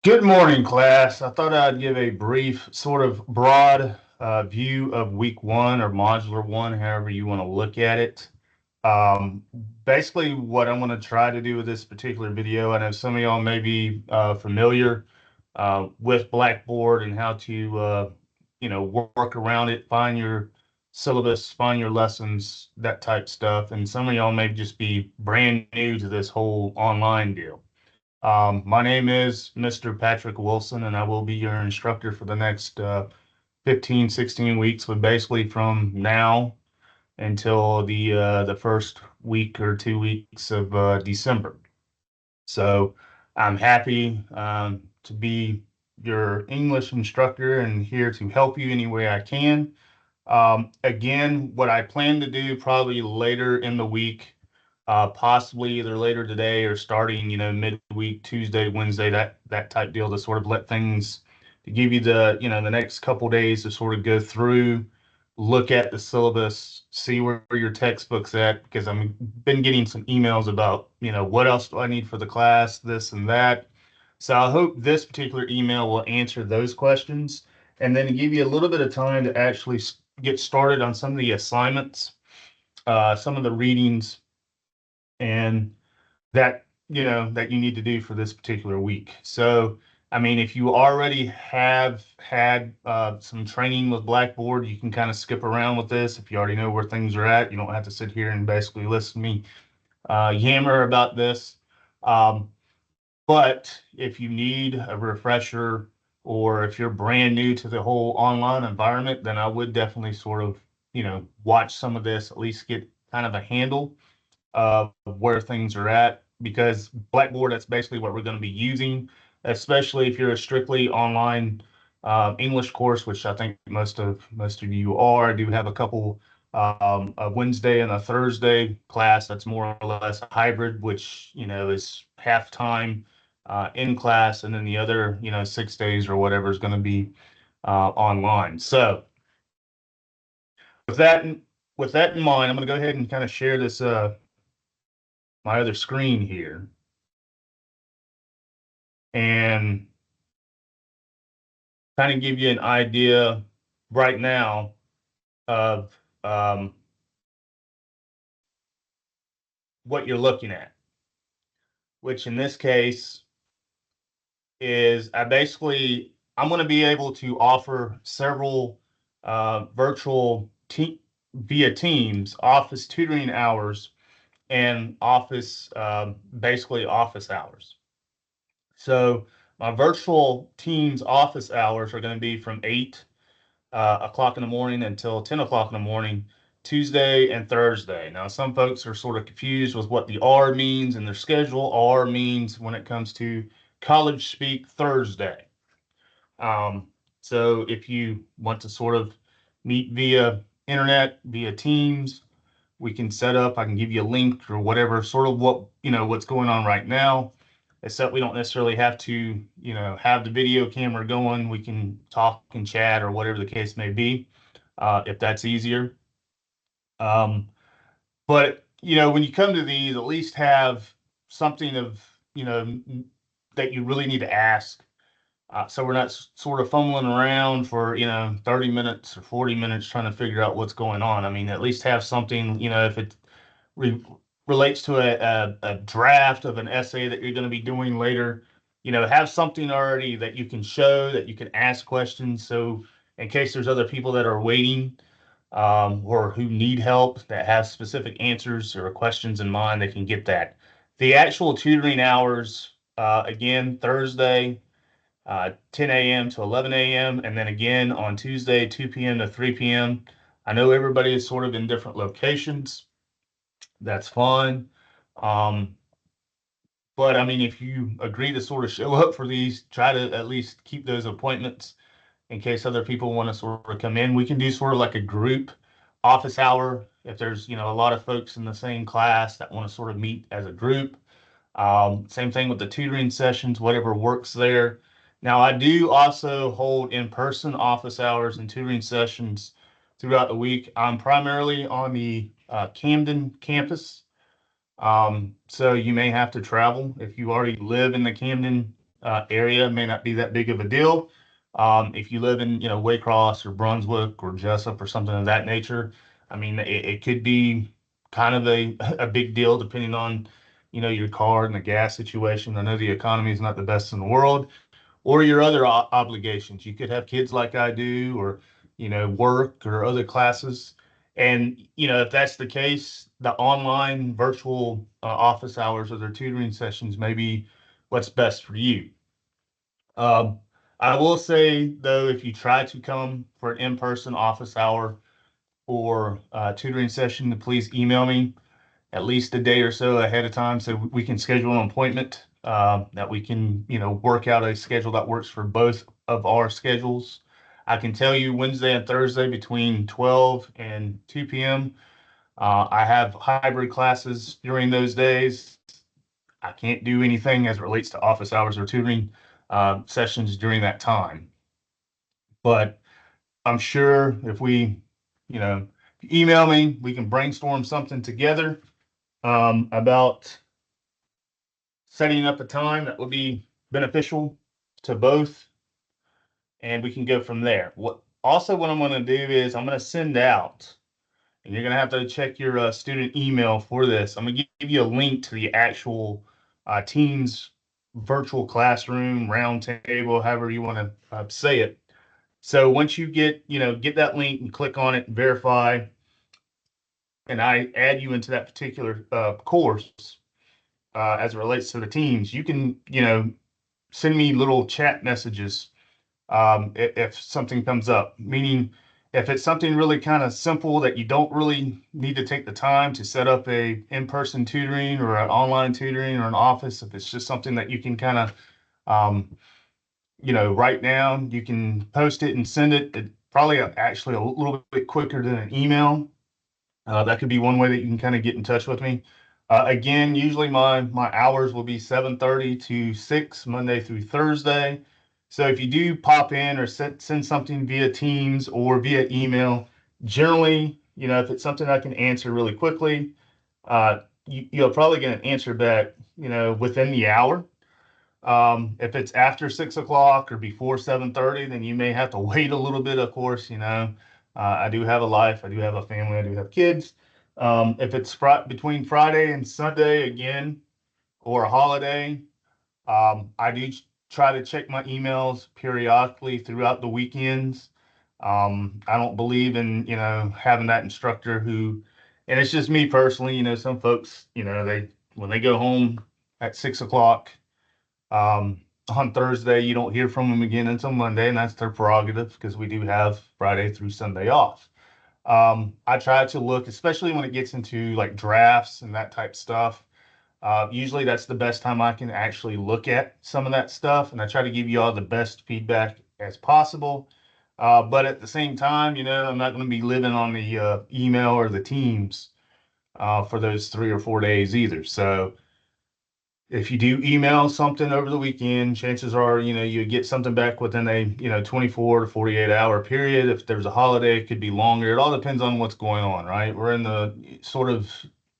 Good morning, class. I thought I'd give a brief, sort of broad view of week one or modular one, however you want to look at it. Um, Basically, what I'm going to try to do with this particular video, I know some of y'all may be familiar with Blackboard and how to, work around it, find your syllabus, find your lessons, that type stuff. And some of y'all may just be brand new to this whole online deal. My name is Mr. Patrick Wilson, and I will be your instructor for the next 15, 16 weeks, but basically from now until the first week or 2 weeks of December. So I'm happy to be your English instructor and here to help you any way I can. Again, what I plan to do probably later in the week, possibly either later today or starting, midweek, Tuesday, Wednesday, that type deal to sort of let things to give you the next couple days to sort of go through, look at the syllabus, see where your textbook's at, because I've been getting some emails about, what else do I need for the class, this and that. So I hope this particular email will answer those questions and then give you a little bit of time to actually get started on some of the assignments, some of the readings, and that you need to do for this particular week. So, I mean, if you already have had some training with Blackboard, you can kind of skip around with this. If you already know where things are at, you don't have to sit here and basically listen to me yammer about this. Um, but if you need a refresher or if you're brand new to the whole online environment, then I would definitely sort of, watch some of this, at least get kind of a handle of where things are at. Because Blackboard, that's basically what we're going to be using, especially if you're a strictly online English course, which I think most of you are. I do have a couple a Wednesday and a Thursday class that's more or less a hybrid, which is half time in class, and then the other 6 days or whatever is going to be online. So with that with that in mind, I'm going to go ahead and kind of share this my other screen here and kind of give you an idea right now of what you're looking at, which in this case is I'm going to be able to offer several virtual via Teams office tutoring hours and office basically office hours. So my virtual Teams office hours are going to be from 8 o'clock in the morning until 10 o'clock in the morning, Tuesday and Thursday. Now, some folks are sort of confused with what the R means in their schedule. R means when it comes to college speak Thursday. Um, so if you want to sort of meet via internet, via Teams, we can set up, I can give you a link or whatever, sort of what's going on right now, except we don't necessarily have to, have the video camera going. We can talk and chat or whatever the case may be, if that's easier. Um, but, when you come to these, at least have something of, that you really need to ask. So we're not sort of fumbling around for, 30 minutes or 40 minutes trying to figure out what's going on. I mean, at least have something, if it re relates to a draft of an essay that you're going to be doing later, have something already that you can show, that you can ask questions. So in case there's other people that are waiting or who need help that have specific answers or questions in mind, they can get that. The actual tutoring hours, again, Thursday, 10 a.m. to 11 a.m., and then again on Tuesday, 2 p.m. to 3 p.m. I know everybody is sort of in different locations. That's fine. Um, but I mean, if you agree to sort of show up for these, try to at least keep those appointments in case other people want to sort of come in. We can do sort of like a group office hour if there's, a lot of folks in the same class that want to sort of meet as a group. Same thing with the tutoring sessions, whatever works there. Now, I do also hold in-person office hours and tutoring sessions throughout the week. I'm primarily on the Camden campus. So you may have to travel if you already live in the Camden area, may not be that big of a deal. If you live in, Waycross or Brunswick or Jessup or something of that nature, I mean, it could be kind of a big deal depending on, your car and the gas situation. I know the economy is not the best in the world, or your other obligations. You could have kids like I do, or, work or other classes. And, if that's the case, the online virtual office hours or their tutoring sessions may be what's best for you. Um, I will say, though, if you try to come for an in-person office hour or tutoring session, to please email me at least a day or so ahead of time so we can schedule an appointment, that we can, work out a schedule that works for both of our schedules. I can tell you Wednesday and Thursday between 12 and 2 p.m. I have hybrid classes during those days. I can't do anything as it relates to office hours or tutoring sessions during that time. But I'm sure if we, email me, we can brainstorm something together about setting up a time that would be beneficial to both, and we can go from there. What I'm going to do is I'm going to send out, and you're going to have to check your student email for this. I'm going to give you a link to the actual Teams virtual classroom roundtable, however you want to say it. So once you get that link and click on it and verify, and I add you into that particular course as it relates to the teams, you can, send me little chat messages if something comes up. Meaning, if it's something really kind of simple that you don't really need to take the time to set up a in-person tutoring or an online tutoring or an office, if it's just something that you can kind of, um, write down, you can post it and send it. It probably actually a little bit quicker than an email. That could be one way that you can kind of get in touch with me. Again, usually my hours will be 7:30 to 6 Monday through Thursday. So if you do pop in or send something via Teams or via email, generally, if it's something I can answer really quickly, you'll probably get an answer back, within the hour. If it's after 6 o'clock or before 7:30, then you may have to wait a little bit. Of course, I do have a life, I do have a family, I do have kids. If it's between Friday and Sunday again, or a holiday, I do try to check my emails periodically throughout the weekends. I don't believe in, having that instructor who, and it's just me personally, some folks, they when they go home at 6 o'clock on Thursday, you don't hear from them again until Monday, and that's their prerogative because we do have Friday through Sunday off. I try to look, especially when it gets into like drafts and that type stuff. Usually that's the best time I can actually look at some of that stuff, and I try to give you all the best feedback as possible. But at the same time, I'm not going to be living on the email or the Teams for those 3 or 4 days either. So if you do email something over the weekend, chances are, you get something back within a, 24 to 48 hour period. If there's a holiday, it could be longer. It all depends on what's going on, right? We're in the sort of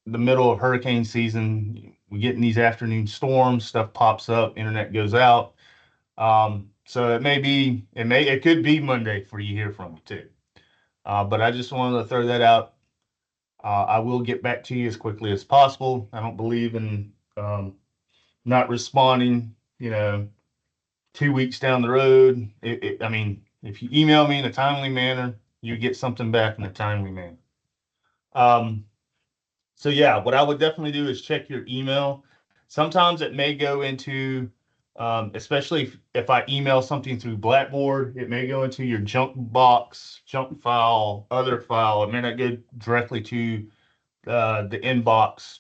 the middle of hurricane season. We get in these afternoon storms, stuff pops up, internet goes out. So it could be Monday for you hear from me too. But I just wanted to throw that out. I will get back to you as quickly as possible. I don't believe in, not responding, 2 weeks down the road. I mean, if you email me in a timely manner, you get something back in a timely manner. Um, so yeah, what I would definitely do is check your email. Sometimes it may go into, especially if I email something through Blackboard, it may go into your junk box, junk file, other file. It may not go directly to the inbox.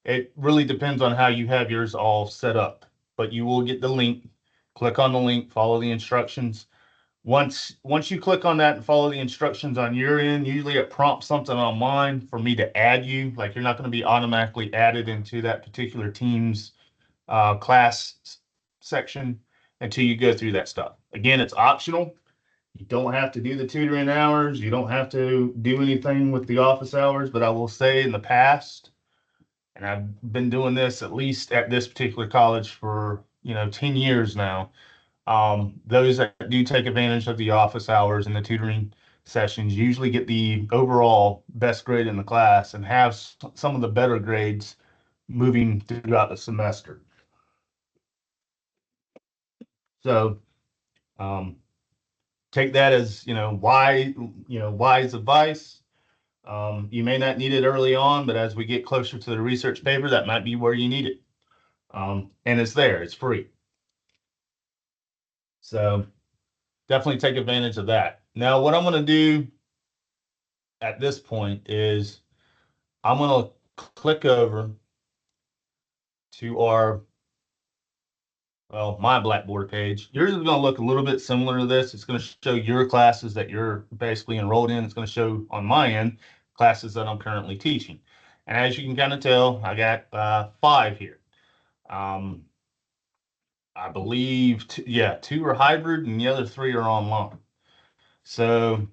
It really depends on how you have yours all set up, but you will get the link. Click on the link, follow the instructions. Once you click on that and follow the instructions on your end, usually it prompts something on mine for me to add you. Like you're not going to be automatically added into that particular team's class section until you go through that stuff. Again, it's optional. You don't have to do the tutoring hours. You don't have to do anything with the office hours, but I will say in the past, and I've been doing this at least at this particular college for 10 years now. Those that do take advantage of the office hours and the tutoring sessions usually get the overall best grade in the class and have some of the better grades moving throughout the semester. So um, take that as wise advice. You may not need it early on, but as we get closer to the research paper, that might be where you need it. And it's there, it's free. So definitely take advantage of that. Now, what I'm going to do at this point is I'm going to click over to my Blackboard page. Yours is going to look a little bit similar to this. It's going to show your classes that you're basically enrolled in. It's going to show on my end classes that I'm currently teaching. And as you can kind of tell, I got 5 here. I believe, two are hybrid and the other 3 are online. So,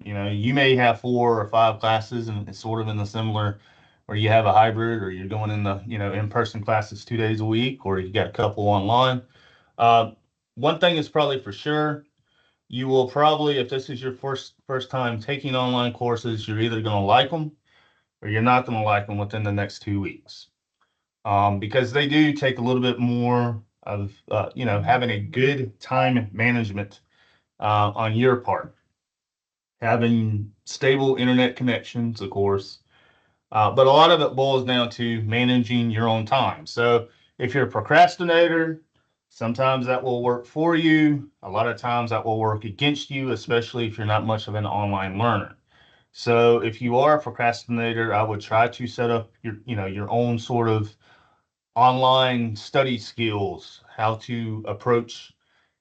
you may have 4 or 5 classes and it's sort of in the similar, or you have a hybrid, or you're going in the, in-person classes 2 days a week, or you got a couple online. Uh, One thing is probably for sure, you will probably, if this is your first time taking online courses, you're either going to like them or you're not going to like them within the next 2 weeks. Because they do take a little bit more of, having a good time management on your part, having stable internet connections, of course. But a lot of it boils down to managing your own time. So if you're a procrastinator, sometimes that will work for you. A lot of times that will work against you, especially if you're not much of an online learner. So if you are a procrastinator, I would try to set up your own sort of online study skills, how to approach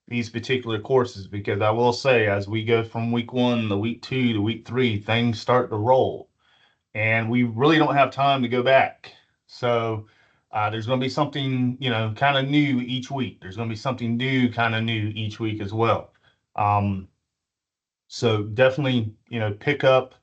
these particular courses, because I will say, as we go from week 1 to week 2 to week 3, things start to roll and we really don't have time to go back. So there's going to be something, kind of new each week. There's going to be something new, kind of new each week as well. Um, so definitely, pick up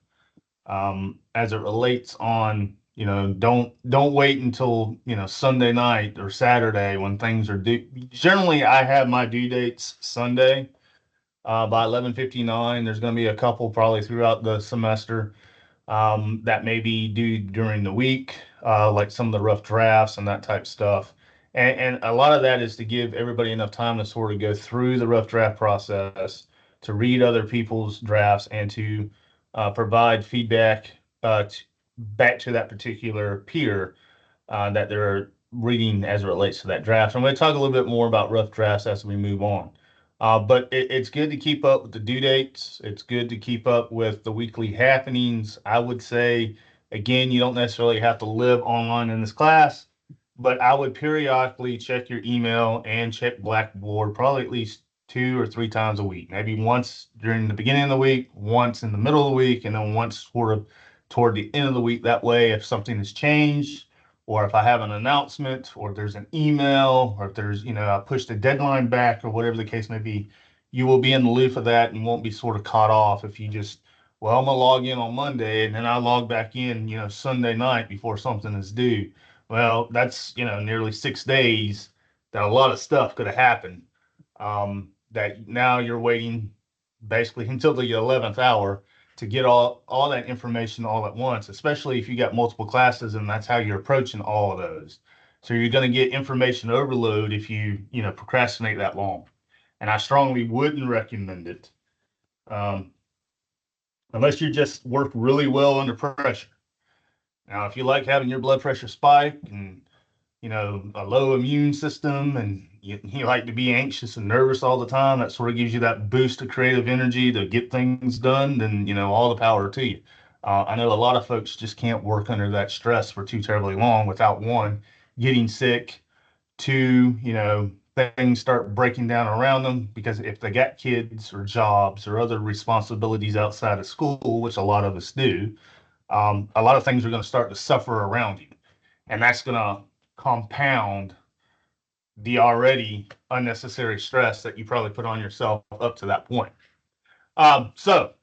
as it relates on, don't wait until, Sunday night or Saturday when things are due. Generally, I have my due dates Sunday by 11:59. There's going to be a couple probably throughout the semester that may be due during the week, like some of the rough drafts and that type stuff. And a lot of that is to give everybody enough time to sort of go through the rough draft process, to read other people's drafts, and to provide feedback back to that particular peer that they're reading as it relates to that draft. I'm going to talk a little bit more about rough drafts as we move on. But it's good to keep up with the due dates. It's good to keep up with the weekly happenings. I would say, again, you don't necessarily have to live online in this class, but I would periodically check your email and check Blackboard probably at least 2 or 3 times a week. Maybe once during the beginning of the week, once in the middle of the week, and then once sort of toward the end of the week. That way, if something has changed, or if I have an announcement, or if there's an email, or if there's, I pushed a deadline back, or whatever the case may be, you will be in the loop of that and won't be sort of caught off if you just, well, I'm gonna log in on Monday and then I log back in, Sunday night before something is due. Well, that's, nearly 6 days that a lot of stuff could have happened. That now you're waiting basically until the 11th hour to get all that information all at once, especially if you got multiple classes and that's how you're approaching all of those. So you're going to get information overload if you procrastinate that long. And I strongly wouldn't recommend it um, unless you just work really well under pressure. Now, if you like having your blood pressure spike and a low immune system, and you like to be anxious and nervous all the time, that sort of gives you that boost of creative energy to get things done, then, all the power to you. I know a lot of folks just can't work under that stress for too terribly long without, one, getting sick, two, things start breaking down around them, because if they got kids or jobs or other responsibilities outside of school, which a lot of us do, a lot of things are going to start to suffer around you. And that's going to compound the already unnecessary stress that you probably put on yourself up to that point. So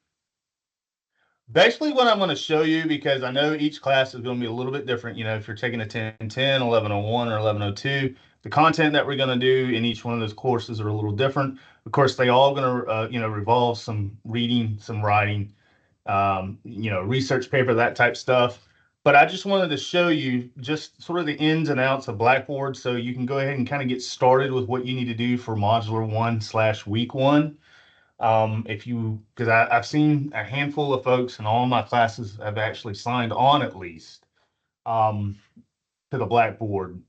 basically what I'm going to show you, because I know each class is going to be a little bit different, if you're taking a 1010, 1101, or 1102, The content that we're going to do in each one of those courses are a little different. Of course, they all going to, revolve some reading, some writing, research paper, that type stuff. But I just wanted to show you just sort of the ins and outs of Blackboard so you can go ahead and kind of get started with what you need to do for Modular 1/Week 1. Because I've seen a handful of folks in all my classes have actually signed on at least um, to the Blackboard,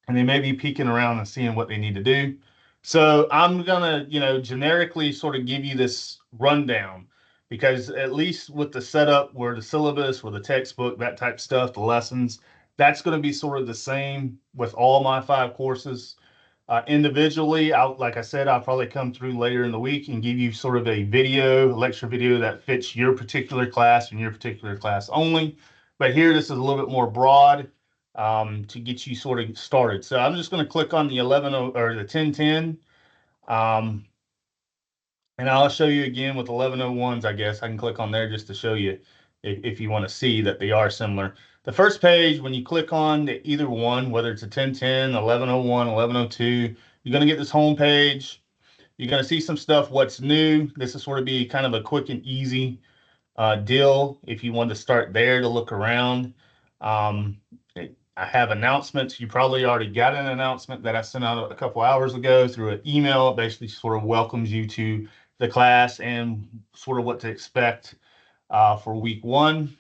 and they may be peeking around and seeing what they need to do. So I'm gonna, generically sort of give you this rundown because at least with the setup where the syllabus, where the textbook, that type stuff, the lessons, that's going to be sort of the same with all my 5 courses. Individually, like I said, I'll probably come through later in the week and give you sort of a lecture video that fits your particular class and your particular class only. But here, this is a little bit more broad to get you sort of started. So I'm just going to click on the 11 or the 1010. And I'll show you again with 1101s, I guess. I can click on there just to show you if you want to see that they are similar. The first page, when you click on either one, whether it's a 1010, 1101, 1102, you're going to get this home page. You're going to see some stuff, what's new. This is sort of be kind of a quick and easy deal if you want to start there to look around. I have announcements. You probably already got an announcement that I sent out a couple hours ago through an email. It basically sort of welcomes you to the class and sort of what to expect for week 1.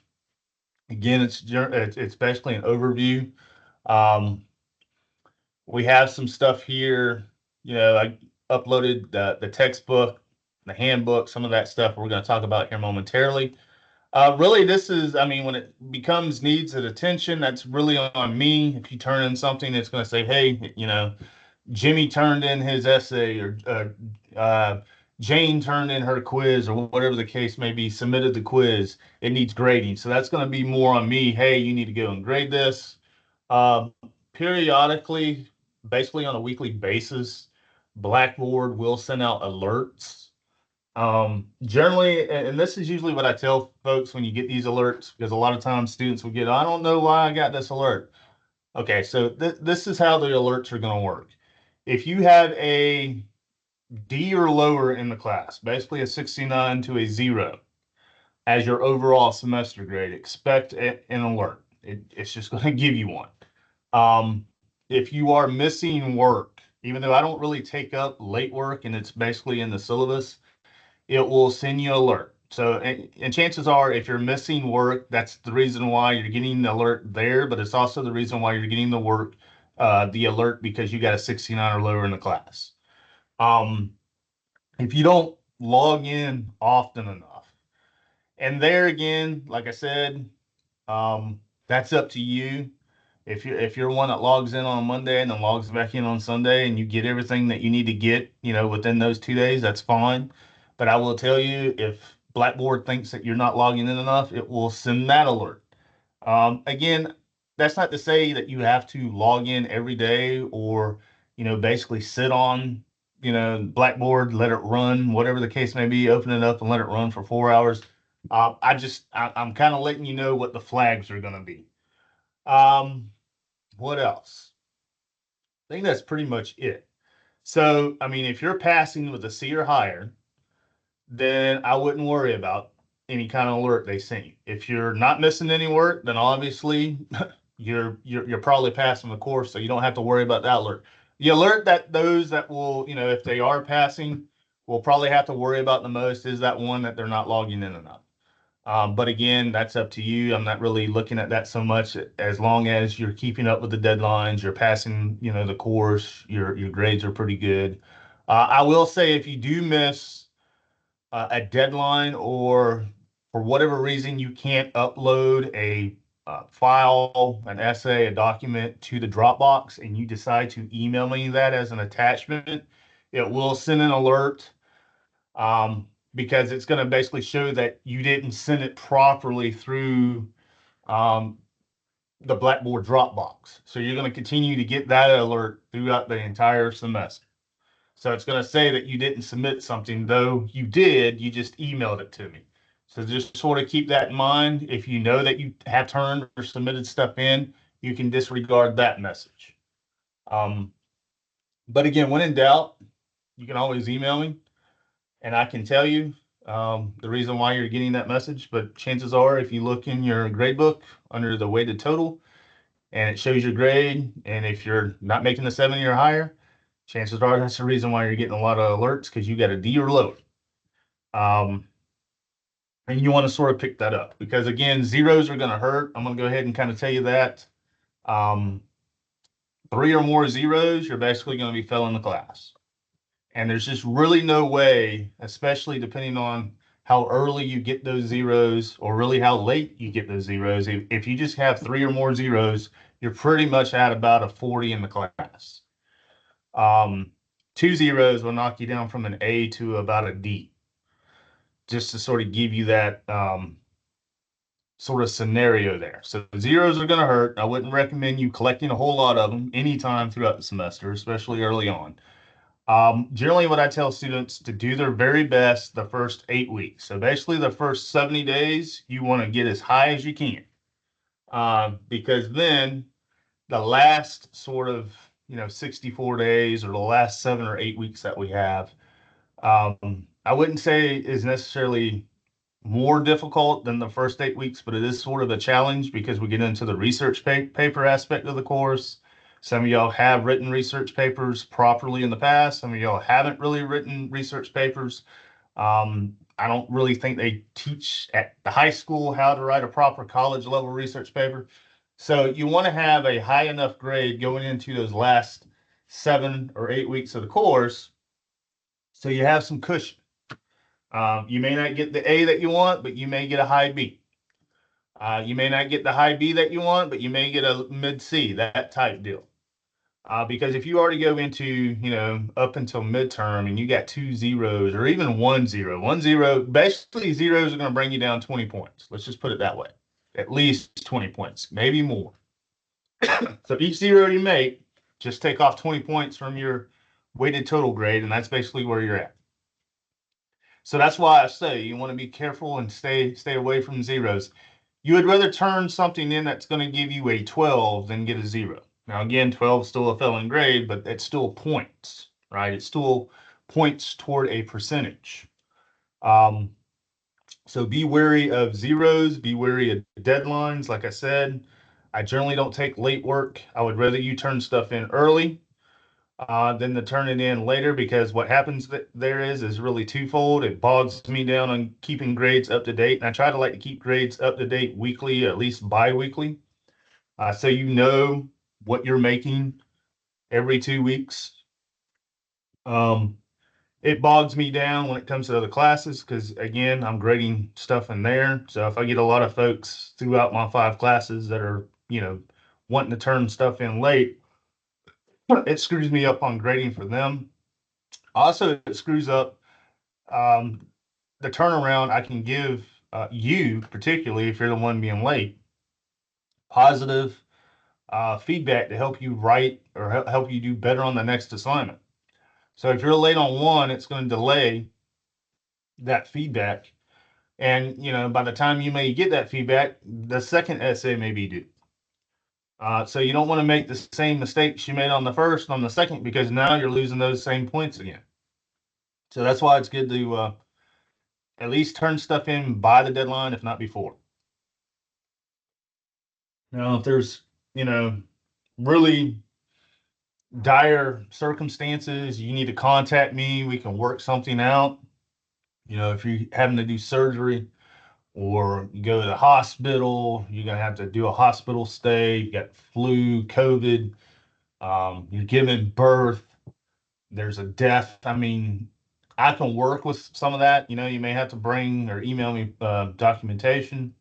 Again, it's basically an overview. We have some stuff here. I uploaded the textbook, the handbook, some of that stuff we're going to talk about here momentarily. Really, this is, when it becomes needs and attention, that's really on me. If you turn in something, it's going to say, hey, Jimmy turned in his essay, or Jane turned in her quiz, or whatever the case may be, submitted the quiz. It needs grading. So that's going to be more on me. Hey, you need to go and grade this. Uh, Periodically, basically on a weekly basis, Blackboard will send out alerts. Generally, and this is usually what I tell folks when you get these alerts, because a lot of times students will get, I don't know why I got this alert. Okay, so this is how the alerts are going to work. If you have a D or lower in the class, basically a 69 to a 0 as your overall semester grade, expect an alert. It's just going to give you one. If you are missing work, even though I don't really take up late work and it's basically in the syllabus, it will send you an alert. So, and chances are, if you're missing work, that's the reason why you're getting the alert there, but it's also the reason why you're getting the alert because you got a 69 or lower in the class. If you don't log in often enough, and there again, like I said, that's up to you. If you're one that logs in on Monday and then logs back in on Sunday and you get everything that you need to get, within those 2 days, that's fine. But I will tell you, if Blackboard thinks that you're not logging in enough, it will send that alert. Again, that's not to say that you have to log in every day or, basically sit on, Blackboard, let it run, whatever the case may be, open it up and let it run for 4 hours. I'm kind of letting you know what the flags are going to be. What else? I think that's pretty much it. So, if you're passing with a C or higher, then I wouldn't worry about any kind of alert they send you. If you're not missing any work, then obviously you're probably passing the course, so you don't have to worry about that alert. The alert that those that will, if they are passing, will probably have to worry about the most is that one that they're not logging in enough. But again, that's up to you. I'm not really looking at that so much. As long as you're keeping up with the deadlines, you're passing, the course, your grades are pretty good. I will say if you do miss a deadline or for whatever reason you can't upload a file, an essay, a document to the Dropbox, and you decide to email me that as an attachment, it will send an alert. Because it's going to basically show that you didn't send it properly through the Blackboard Dropbox. So you're going to continue to get that alert throughout the entire semester. So it's going to say that you didn't submit something, though you did, you just emailed it to me. So just sort of keep that in mind. If you know that you have turned or submitted stuff in, you can disregard that message. Um, but again, when in doubt, you can always email me and I can tell you the reason why you're getting that message. But chances are, if you look in your grade book under the weighted total and it shows your grade, and if you're not making the 70 or higher, chances are that's the reason why you're getting a lot of alerts because you got a D or lower. Um, and you want to sort of pick that up because again, zeros are going to hurt. I'm going to go ahead and kind of tell you that. Um, three or more zeros, you're basically going to be failing the class. And there's just really no way, especially depending on how early you get those zeros or really how late you get those zeros. If you just have three or more zeros, you're pretty much at about a 40 in the class. Um, two zeros will knock you down from an A to about a D, just to sort of give you that sort of scenario there. So zeros are going to hurt. I wouldn't recommend you collecting a whole lot of them anytime throughout the semester, especially early on. Generally, what I tell students to do their very best the first 8 weeks. So basically, the first 70 days, you want to get as high as you can, because then the last sort of 64 days or the last 7 or 8 weeks that we have, I wouldn't say is necessarily more difficult than the first 8 weeks, but it is sort of a challenge because we get into the research paper aspect of the course. Some of y'all have written research papers properly in the past. Some of y'all haven't really written research papers. I don't really think they teach at the high school how to write a proper college level research paper. So you want to have a high enough grade going into those last 7 or 8 weeks of the course so you have some cushion. You may not get the A that you want, but you may get a high B. You may not get the high B that you want, but you may get a mid C, that type deal. Because if you already go into, up until midterm and you got two zeros or even 1 0, 1 0, basically zeros are going to bring you down 20 points. Let's just put it that way. At least 20 points, maybe more. So each zero you make, just take off 20 points from your weighted total grade, and that's basically where you're at. So that's why I say you want to be careful and stay away from zeros. You would rather turn something in that's going to give you a 12 than get a 0. Now, again, 12 is still a failing grade, but it's still points, right? It still points toward a percentage. Um, so be wary of zeros, be wary of deadlines. Like I said, I generally don't take late work. I would rather you turn stuff in early than to turn it in later because what happens there is really twofold. It bogs me down on keeping grades up to date, and I try to like to keep grades up to date weekly, at least bi-weekly, so you know what you're making every 2 weeks. Um, it bogs me down when it comes to other classes because again, I'm grading stuff in there. So if I get a lot of folks throughout my 5 classes that are, wanting to turn stuff in late, it screws me up on grading for them. Also, it screws up um, the turnaround I can give you, particularly if you're the one being late, positive feedback to help you write or help you do better on the next assignment. So if you're late on one, it's going to delay that feedback. And, by the time you may get that feedback, the second essay may be due. So you don't want to make the same mistakes you made on the first on the second because now you're losing those same points again. So that's why it's good to at least turn stuff in by the deadline, if not before. Now, if there's, really dire circumstances, you need to contact me. We can work something out. If you're having to do surgery or you go to the hospital, you're going to have to do a hospital stay. You got flu, COVID, you're giving birth, there's a death. I mean, I can work with some of that. You may have to bring or email me documentation.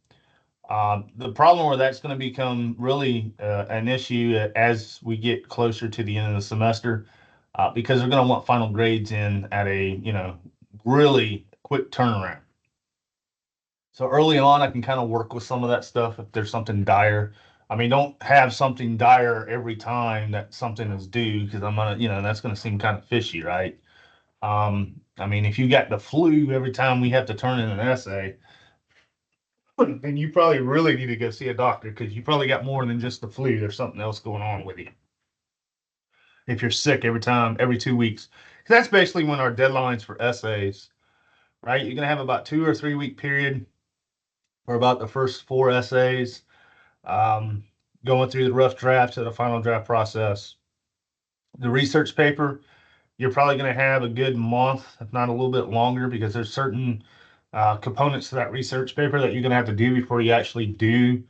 The problem where that's going to become really an issue as we get closer to the end of the semester, because they're going to want final grades in at a really quick turnaround. So early on, I can kind of work with some of that stuff if there's something dire. I mean, don't have something dire every time that something is due because I'm gonna, that's gonna seem kind of fishy, right? I mean, if you got the flu every time we have to turn in an essay, then you probably really need to go see a doctor because you probably got more than just the flu. There's something else going on with you. if you're sick every 2 weeks. That's basically when our deadlines for essays, right? You're going to have about 2 or 3 week period for about the first 4 essays, um, going through the rough draft to the final draft process. The research paper, you're probably going to have a good month, if not a little bit longer, because there's certain components to that research paper that you're going to have to do before you actually do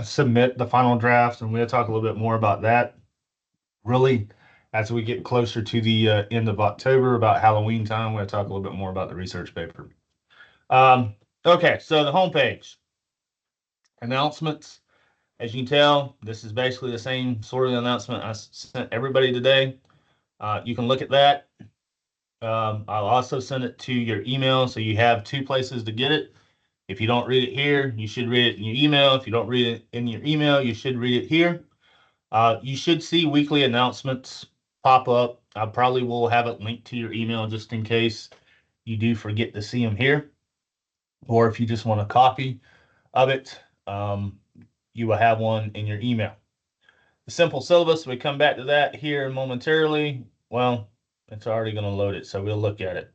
submit the final draft. And we'll talk a little bit more about that really as we get closer to the end of October, about Halloween time. We'll talk a little bit more about the research paper. Okay, so the homepage announcements. As you can tell, this is basically the same sort of announcement I sent everybody today. You can look at that. I'll also send it to your email, so you have 2 places to get it. If you don't read it here, you should read it in your email. If you don't read it in your email, you should read it here. You should see weekly announcements pop up. I probably will have it linked to your email just in case you do forget to see them here. Or if you just want a copy of it, you will have one in your email. The simple syllabus, we come back to that here momentarily. Well, it's already going to load it, so we'll look at it.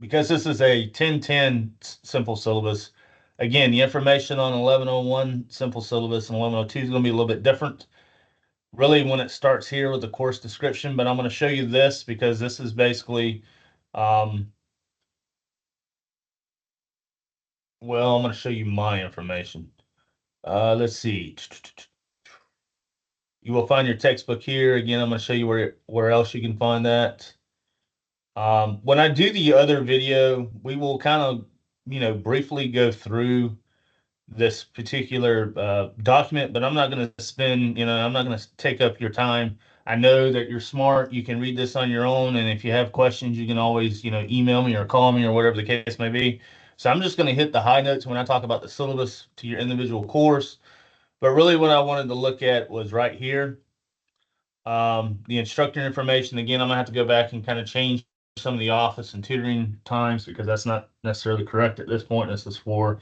Because this is a 1010 simple syllabus, again, the information on 1101 simple syllabus and 1102 is going to be a little bit different. Really, when it starts here with the course description, but I'm going to show you this because this is basically, well, I'm going to show you my information. Let's see. You will find your textbook here. Again, I'm going to show you where else you can find that. When I do the other video, we will kind of, briefly go through this particular document, but I'm not going to spend, I'm not going to take up your time. I know that you're smart. You can read this on your own. And if you have questions, you can always, email me or call me or whatever the case may be. So I'm just going to hit the high notes when I talk about the syllabus to your individual course. But really what I wanted to look at was right here. The instructor information. Again, I'm gonna have to go back and kind of change some of the office and tutoring times because that's not necessarily correct at this point. This is for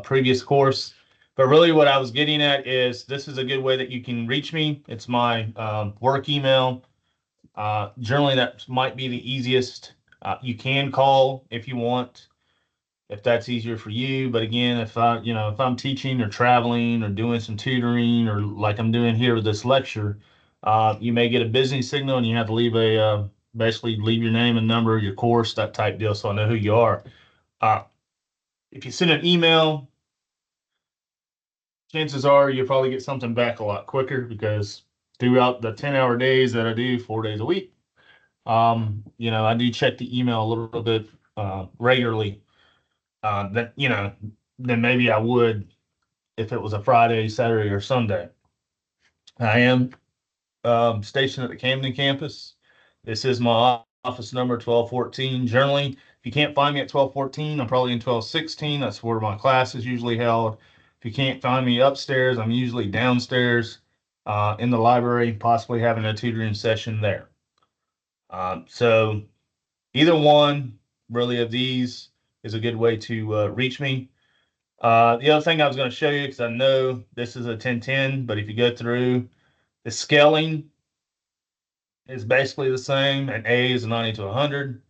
previous course. But really what I was getting at is this is a good way that you can reach me. It's my work email. Generally, that might be the easiest. You can call if you want, if that's easier for you. But again, if I'm teaching or traveling or doing some tutoring or like I'm doing here with this lecture, you may get a busy signal and you have to leave basically leave your name and number, your course, that type deal, so I know who you are. If you send an email, chances are you'll probably get something back a lot quicker because throughout the 10-hour days that I do 4 days a week, I do check the email a little bit regularly than maybe I would if it was a Friday, Saturday, or Sunday. I am stationed at the Camden campus. This is my office number, 1214. Generally, if you can't find me at 1214, I'm probably in 1216. That's where my class is usually held. If you can't find me upstairs, I'm usually downstairs in the library, possibly having a tutoring session there. So either one really of these is a good way to reach me. The other thing I was going to show you, because I know this is a 1010, but if you go through the scaling is basically the same. An A is a 90 to 100.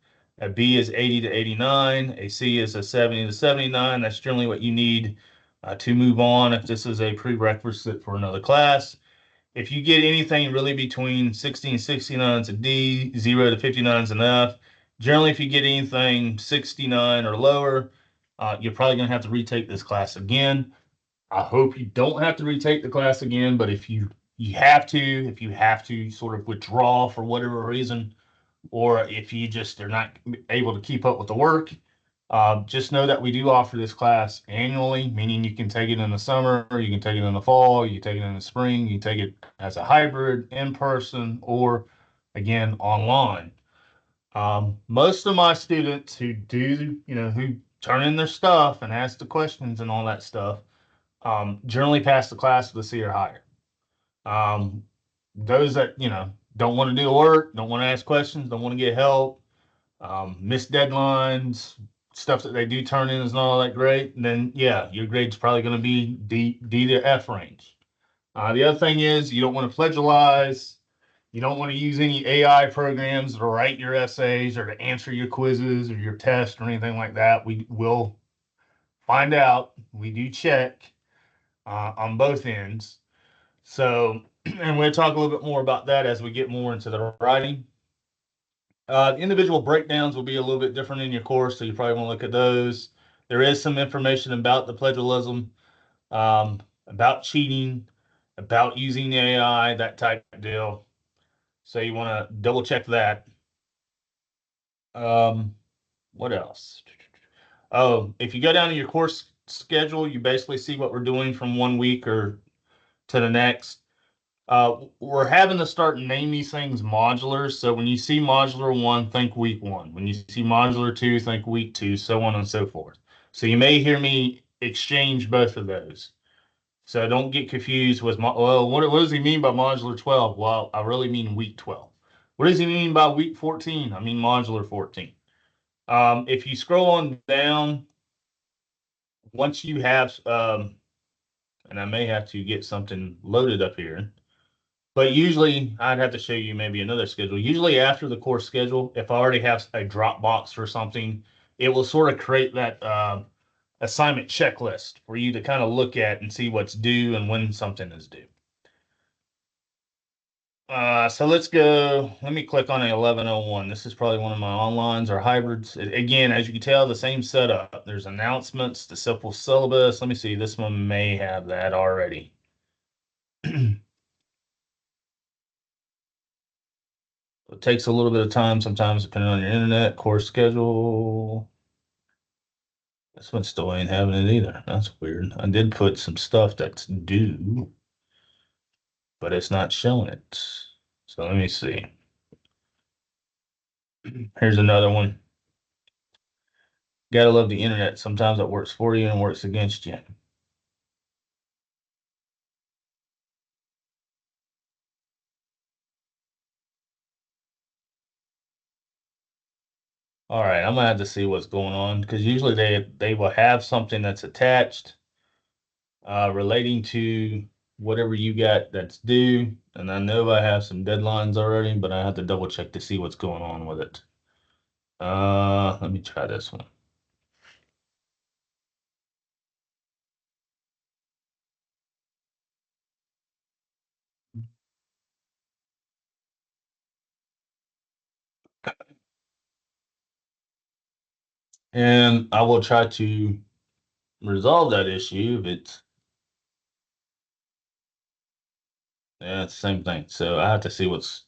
A B is 80 to 89. A C is a 70 to 79. That's generally what you need to move on if this is a prerequisite for another class. If you get anything really between 60 and 69 is a D, 0 to 59 is an F. Generally, if you get anything 69 or lower, you're probably going to have to retake this class again. I hope you don't have to retake the class again, but if you have to sort of withdraw for whatever reason, or if you just are not able to keep up with the work, just know that we do offer this class annually, meaning you can take it in the summer, you can take it in the fall, you can take it in the spring, you can take it as a hybrid, in person, or again, online. Most of my students who who turn in their stuff and ask the questions and all that stuff, generally pass the class with a C or higher. Those that, don't want to do the work, don't want to ask questions, don't want to get help, miss deadlines, stuff that they do turn in is not all that great, then yeah, your grade's probably going to be D to F range. The other thing is you don't want to plagiarize. You don't want to use any AI programs to write your essays or to answer your quizzes or your tests or anything like that. We will find out. We do check on both ends. So, and we'll talk a little bit more about that as we get more into the writing. Individual breakdowns will be a little bit different in your course, so you probably want to look at those. There is some information about the plagiarism, about cheating, about using AI, that type of deal. So you want to double check that. Um, what else? Oh, if you go down to your course schedule, you basically see what we're doing from one week or to the next. We're having to start name these things modulars. So when you see modular one, think week one. When you see modular two, think week two, so on and so forth. So you may hear me exchange both of those. So don't get confused with, well, what does he mean by modular 12? Well, I really mean week 12. What does he mean by week 14? I mean modular 14. If you scroll on down, once you have, and I may have to get something loaded up here, but usually I'd have to show you maybe another schedule. Usually after the course schedule, if I already have a Dropbox for something, it will sort of create that assignment checklist for you to kind of look at and see what's due and when something is due. So let's go. Let me click on a 1101. This is probably one of my onlines or hybrids. Again, as you can tell, the same setup. There's announcements, the simple syllabus. Let me see. This one may have that already. It takes a little bit of time sometimes, depending on your internet, course schedule. This one still ain't having it either. That's weird. I did put some stuff that's due, but it's not showing it. So let me see. Here's another one. Gotta love the internet. Sometimes it works for you and works against you. All right, I'm gonna have to see what's going on because usually they will have something that's attached relating to whatever you got that's due. And I know I have some deadlines already, but I have to double check to see what's going on with it. Let me try this one. And I will try to resolve that issue if it's, yeah, it's the same thing. So I have to see what's,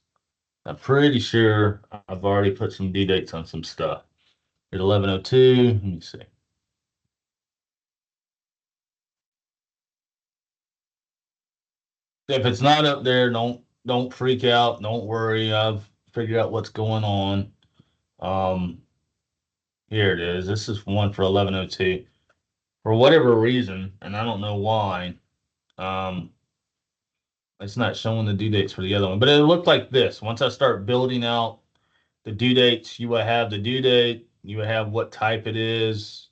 I'm pretty sure I've already put some due dates on some stuff. At 1102, let me see. If it's not up there, don't freak out. Don't worry. I've figured out what's going on. Um, Here it is. This is one for 1102. For whatever reason, and I don't know why, um, it's not showing the due dates for the other one. But it looked like this. Once I start building out the due dates, you will have the due date, you will have what type it is,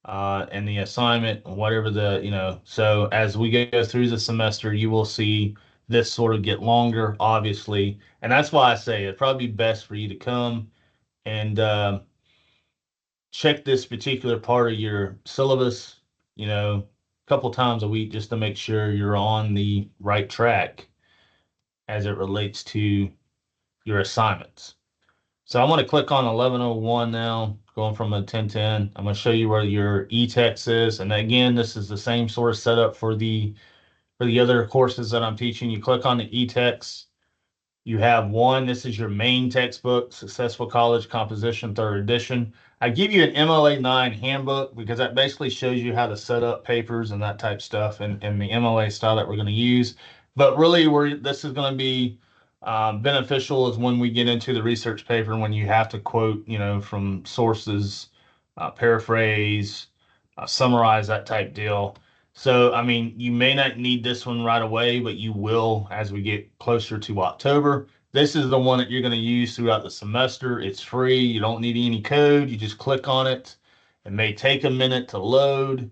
and the assignment, whatever the, so as we go through the semester, you will see this sort of get longer, obviously. And that's why I say it'd probably be best for you to come and check this particular part of your syllabus, a couple times a week just to make sure you're on the right track as it relates to your assignments. So I'm going to click on 1101 now, going from a 1010. I'm going to show you where your e-text is. And again, this is the same sort of setup for the other courses that I'm teaching. You click on the e-text. You have one, this is your main textbook, Successful College Composition, third edition. I give you an MLA 9 handbook because that basically shows you how to set up papers and that type stuff and the MLA style that we're going to use. But really, this is going to be beneficial is when we get into the research paper when you have to quote, from sources, paraphrase, summarize that type deal. So, I mean, you may not need this one right away, but you will as we get closer to October. This is the one that you're going to use throughout the semester. It's free. You don't need any code. You just click on it. It may take a minute to load,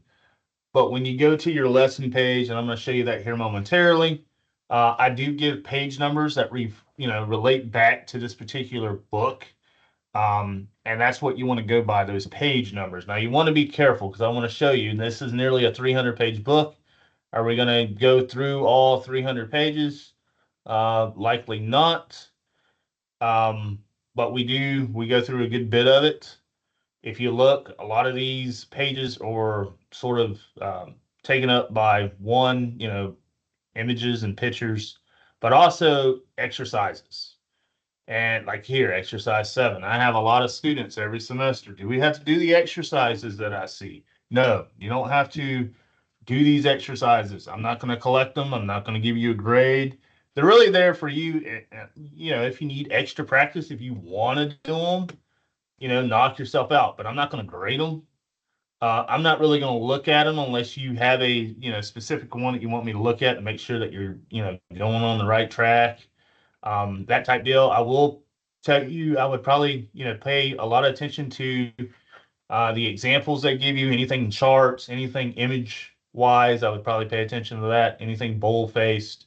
But when you go to your lesson page, and I'm going to show you that here momentarily, I do give page numbers that relate back to this particular book. And that's what you want to go by, those page numbers. Now you want to be careful because I want to show you, and this is nearly a 300-page book. Are we going to go through all 300 pages? Likely not. But we go through a good bit of it. If you look, a lot of these pages are sort of taken up by one, images and pictures, but also exercises. And like here, exercise 7. I have a lot of students every semester. Do we have to do the exercises that I see? No, you don't have to do these exercises. I'm not going to collect them. I'm not going to give you a grade. They're really there for you, if you need extra practice, if you want to do them, knock yourself out. But I'm not going to grade them. I'm not really going to look at them unless you have a, specific one that you want me to look at and make sure that you're, going on the right track. That type deal. I will tell you, I would probably, pay a lot of attention to the examples they give you, anything charts, anything image wise. I would probably pay attention to that, anything bold faced.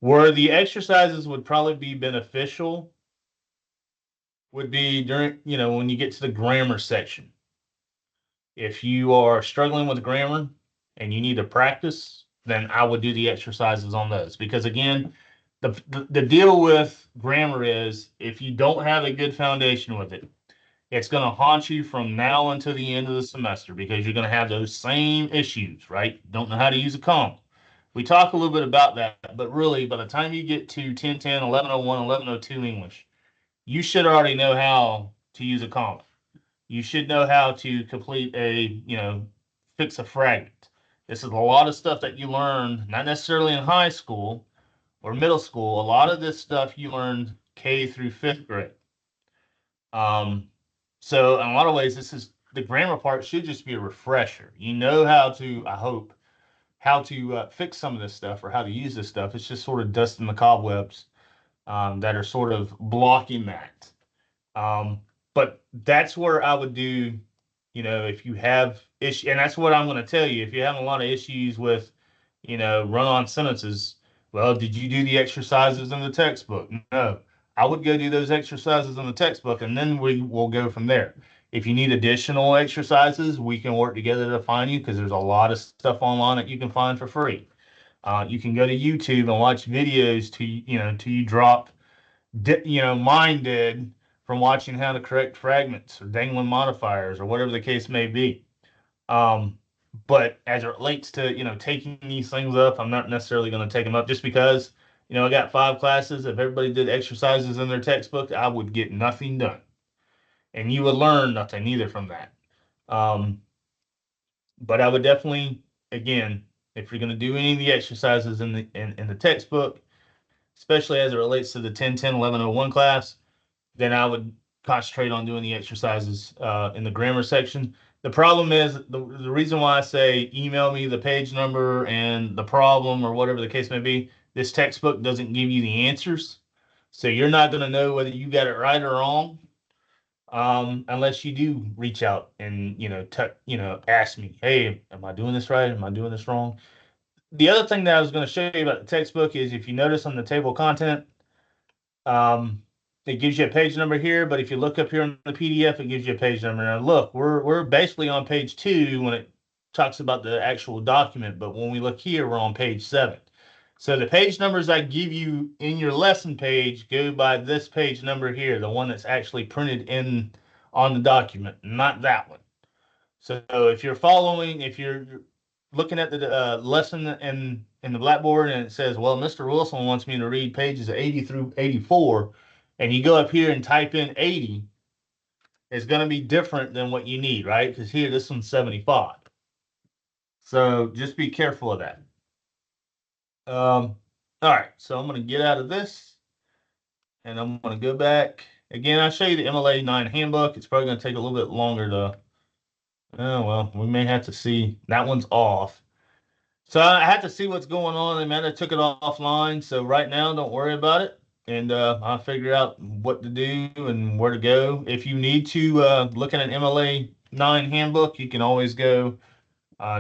Where the exercises would probably be beneficial would be during, when you get to the grammar section. If you are struggling with grammar and you need to practice, then I would do the exercises on those. Because again, the deal with grammar is if you don't have a good foundation with it, it's going to haunt you from now until the end of the semester because you're going to have those same issues, right? Don't know how to use a comma. We talk a little bit about that, but really, by the time you get to 1010, 1101, 1102 English, you should already know how to use a comma. You should know how to complete fix a fragment. This is a lot of stuff that you learn, not necessarily in high school or middle school. A lot of this stuff you learned K through 5th grade. So in a lot of ways, the grammar part should just be a refresher. You know how to, I hope, how to fix some of this stuff or how to use this stuff. It's just sort of dusting the cobwebs that are sort of blocking that. But that's where I would do, if you have issue, and that's what I'm going to tell you. If you have a lot of issues with, run-on sentences, well, did you do the exercises in the textbook? No. I would go do those exercises in the textbook, and then we will go from there. If you need additional exercises, we can work together to find you because there's a lot of stuff online that you can find for free. You can go to YouTube and watch videos till you drop, mine did from watching how to correct fragments or dangling modifiers or whatever the case may be. But as it relates to, taking these things up, I'm not necessarily going to take them up just because, I got 5 classes. If everybody did exercises in their textbook, I would get nothing done. And you would learn nothing either from that. But I would definitely, again, if you're going to do any of the exercises in the textbook, especially as it relates to the 1010 1101 class, then I would concentrate on doing the exercises in the grammar section. The problem is the reason why I say email me the page number and the problem or whatever the case may be, this textbook doesn't give you the answers. So you're not going to know whether you got it right or wrong unless you do reach out and, ask me, hey, am I doing this right? Am I doing this wrong? The other thing that I was going to show you about the textbook is if you notice on the table of content, it gives you a page number here, but if you look up here in the PDF, it gives you a page number. Now look, we're basically on page 2 when it talks about the actual document, but when we look here, we're on page 7. So the page numbers I give you in your lesson page go by this page number here, the one that's actually printed in on the document, not that one. So if you're looking at the lesson in the Blackboard and it says, well, Mr. Wilson wants me to read pages 80 through 84, and you go up here and type in 80, it's going to be different than what you need, right? Because here, this one's 75. So just be careful of that. All right, so I'm going to get out of this, and I'm going to go back. Again, I'll show you the MLA 9 handbook. It's probably going to take a little bit longer to, oh, well, we may have to see. That one's off. So I had to see what's going on. They might have took it offline. So right now, don't worry about it. And I'll figure out what to do and where to go. If you need to look at an MLA 9 handbook, you can always go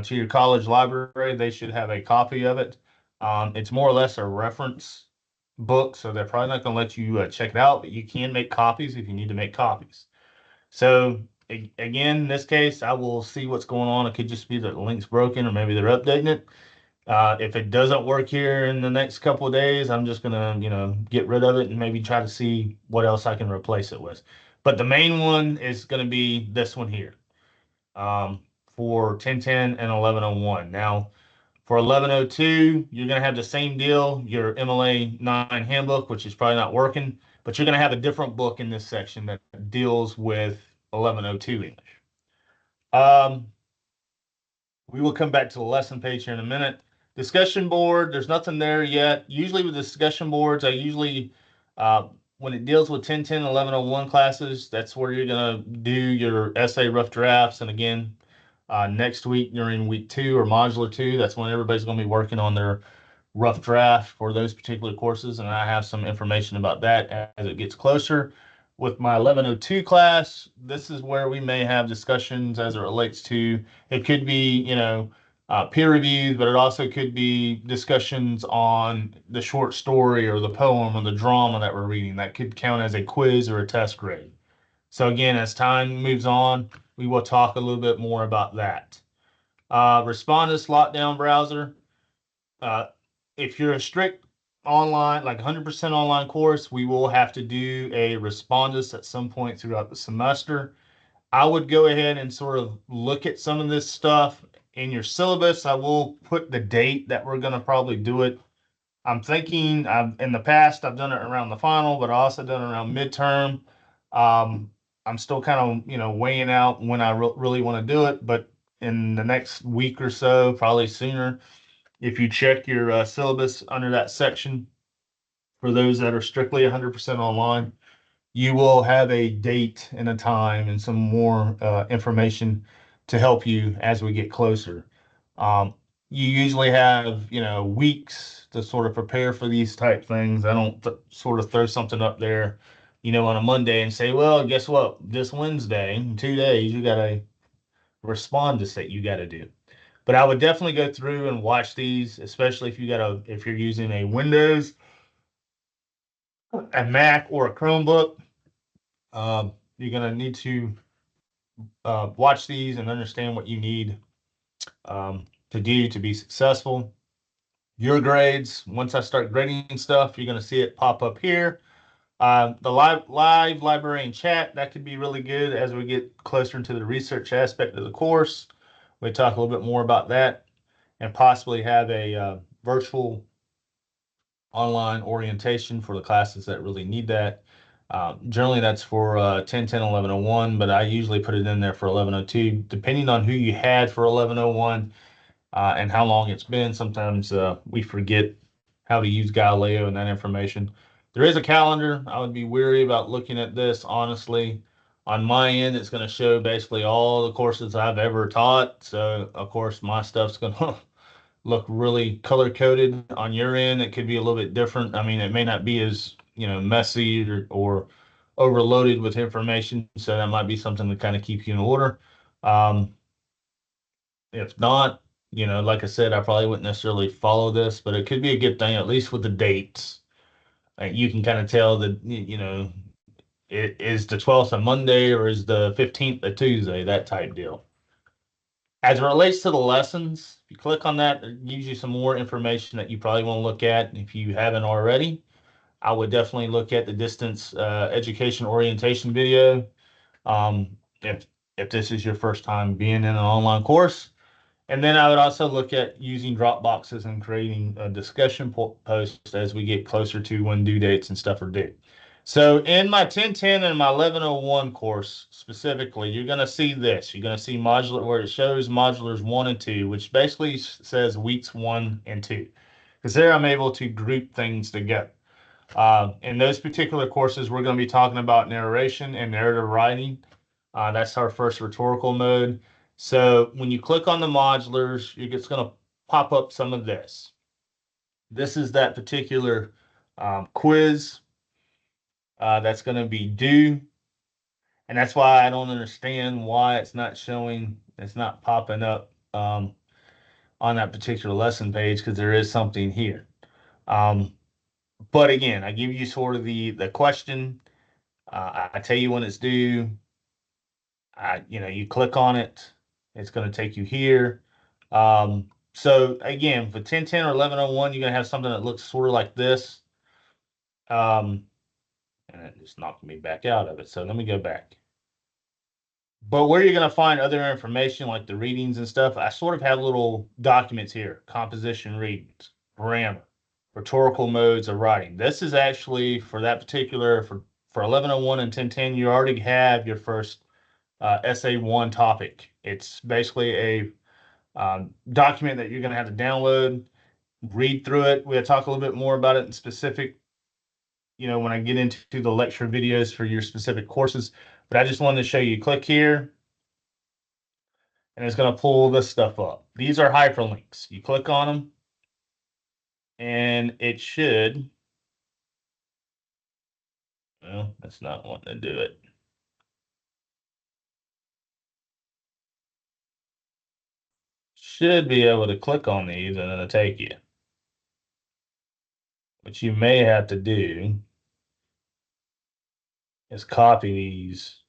to your college library. They should have a copy of it. It's more or less a reference book, so they're probably not going to let you check it out, but you can make copies if you need to make copies. So again, in this case, I will see what's going on. It could just be that the link's broken, or maybe they're updating it. If it doesn't work here in the next couple of days, I'm just gonna, get rid of it and maybe try to see what else I can replace it with. But the main one is gonna be this one here, um, for 1010 and 1101. Now, for 1102, you're gonna have the same deal, your MLA 9 handbook, which is probably not working, but you're gonna have a different book in this section that deals with 1102 English. Um, we will come back to the lesson page here in a minute. Discussion board, there's nothing there yet. Usually with discussion boards, I usually, when it deals with 1010, 1101 classes, that's where you're going to do your essay rough drafts. And again, next week during week 2 or modular 2, that's when everybody's going to be working on their rough draft for those particular courses. And I have some information about that as it gets closer. With my 1102 class, this is where we may have discussions as it relates to, it could be, peer reviews, but it also could be discussions on the short story or the poem or the drama that we're reading. That could count as a quiz or a test grade. So again, as time moves on, we will talk a little bit more about that. Respondus lockdown browser. Uh, if you're a strict online, like 100% online course, we will have to do a Respondus at some point throughout the semester. I would go ahead and sort of look at some of this stuff in your syllabus. I will put the date that we're going to probably do it. I'm thinking in the past, I've done it around the final, but I also done it around midterm. Um, I'm still kind of, weighing out when I really want to do it, but in the next week or so, probably sooner, if you check your syllabus under that section for those that are strictly 100% online, you will have a date and a time and some more information to help you as we get closer. Um, you usually have, weeks to sort of prepare for these type things. I don't sort of throw something up there, on a Monday and say, well, guess what? This Wednesday, in 2 days, you got a respondus that you got to do. But I would definitely go through and watch these, especially if you're using a Windows, a Mac, or a Chromebook. You're gonna need to watch these and understand what you need to do to be successful. Your grades, once I start grading stuff, you're gonna see it pop up here. The live librarian chat, that could be really good as we get closer into the research aspect of the course. We talk a little bit more about that and possibly have a virtual online orientation for the classes that really need that. Generally, that's for 1010, 1101, but I usually put it in there for 1102, depending on who you had for 1101 and how long it's been. Sometimes we forget how to use Galileo and that information. There is a calendar. I would be weary about looking at this, honestly. On my end, it's going to show basically all the courses I've ever taught. So, of course, my stuff's going to look really color coded. On your end, it could be a little bit different. I mean, it may not be as, messy or overloaded with information. So that might be something to kind of keep you in order. Um, if not, like I said, I probably wouldn't necessarily follow this, but it could be a good thing, at least with the dates. You can kind of tell that, it is the 12th a Monday or is the 15th a Tuesday, that type deal. As it relates to the lessons, if you click on that, it gives you some more information that you probably want to look at if you haven't already. I would definitely look at the distance education orientation video. Um, if this is your first time being in an online course, and then I would also look at using drop boxes and creating a discussion post as we get closer to when due dates and stuff are due. So in my 1010 and my 1101 course specifically, you're going to see this. You're going to see modular where it shows modulars 1 and 2, which basically says weeks 1 and 2. Because there I'm able to group things together. In those particular courses, we're going to be talking about narration and narrative writing. That's our first rhetorical mode. So when you click on the modulars, it's going to pop up some of this. This is that particular quiz that's going to be due. And that's why I don't understand why it's not showing, it's not popping up on that particular lesson page because there is something here. But again, I give you sort of the question. I tell you when it's due. You click on it. It's going to take you here. So again, for 1010 or 1101, you're going to have something that looks sort of like this. And it just knocked me back out of it. So let me go back. But where you're going to find other information like the readings and stuff, I sort of have little documents here: composition readings, grammar, rhetorical modes of writing. This is actually for that particular, for 1101 and 1010, you already have your first essay one topic. It's basically a document that you're going to have to download, read through it. We'll talk a little bit more about it in specific, when I get into the lecture videos for your specific courses. But I just wanted to show you. Click here, and it's going to pull this stuff up. These are hyperlinks. You click on them, and it should. Well, that's not wanting to do it. Should be able to click on these, and it'll take you. What you may have to do is copy these.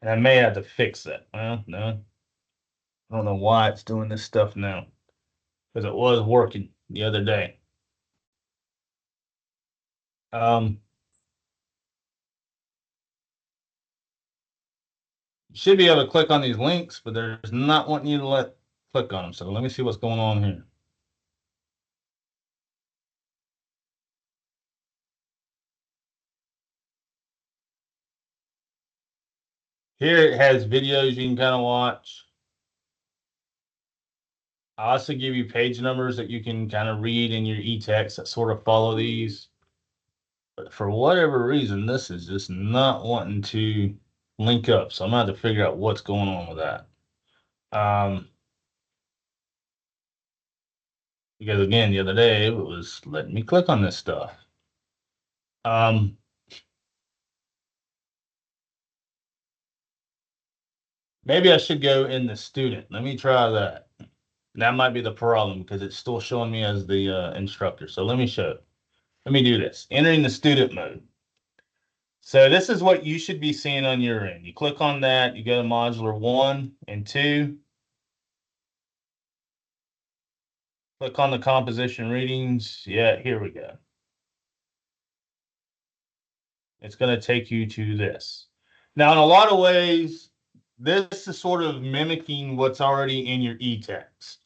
And I may have to fix that. Well, no. I don't know why it's doing this stuff now. Because it was working the other day. You should be able to click on these links, but there's not wanting you to click on them. So let me see what's going on here. Here it has videos you can kind of watch. I also give you page numbers that you can kind of read in your e-text that sort of follow these. But for whatever reason, this is just not wanting to link up. So I'm going to have to figure out what's going on with that. Because again, the other day it was letting me click on this stuff. Maybe I should go in the student. Let me try that. That might be the problem because it's still showing me as the instructor. So let me show. Let me do this. Entering the student mode. So this is what you should be seeing on your end. You click on that. You go to modular 1 and 2. Click on the composition readings. Yeah, here we go. It's going to take you to this. Now, in a lot of ways, this is sort of mimicking what's already in your e-text.